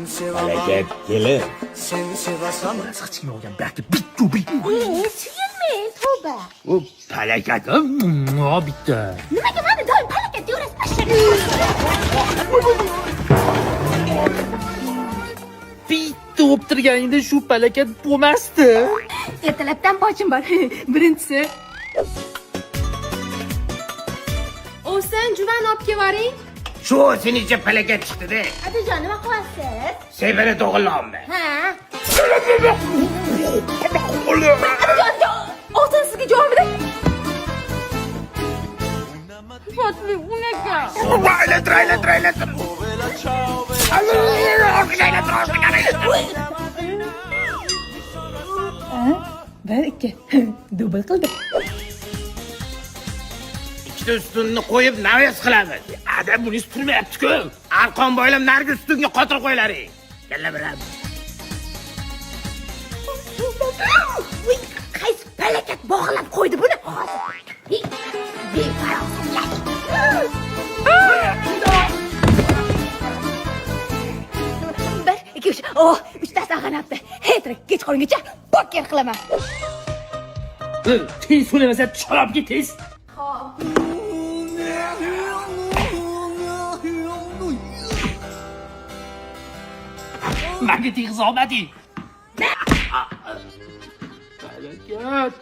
Harakat kelin. Seni sevasam Saçma olgan belki bitti. Suyunmang, tavba. Bu falakat bitti. Nimaga meni doim falokat deyverasiz, pashshaga? Bitti o'ptirganingda shu falakat bo'lmasdi. Ertalabdan bochim bor. Birinchisi. O'san juvan olib kelvaring. Shu senicha falakat chiqdi-da. Adajon, nima qilyapsiz? Sen beni to'g'irlolma. Ha? Adajon, oltin sizga javobida. Fatmi, unaqa. Aylantir. Bir, ikki. Dubl qildi. Ikkita ustunni qo'yib naves qilamiz. Adam buni turmayapti-ku. Arqon bo'ylab narigi ustunga qotir qo'ylaring. Kalla biram. Voy, qaysi falokat bog'lab qo'ydi buni? Befarosatlar. Bir, ikki, uch. Oh, uchtasi ag'anabdi. Hetrik kech qolguncha poker qilaman. Tez so'ramasa chorab ket tez. Menga teg'iz olmading. Falakat.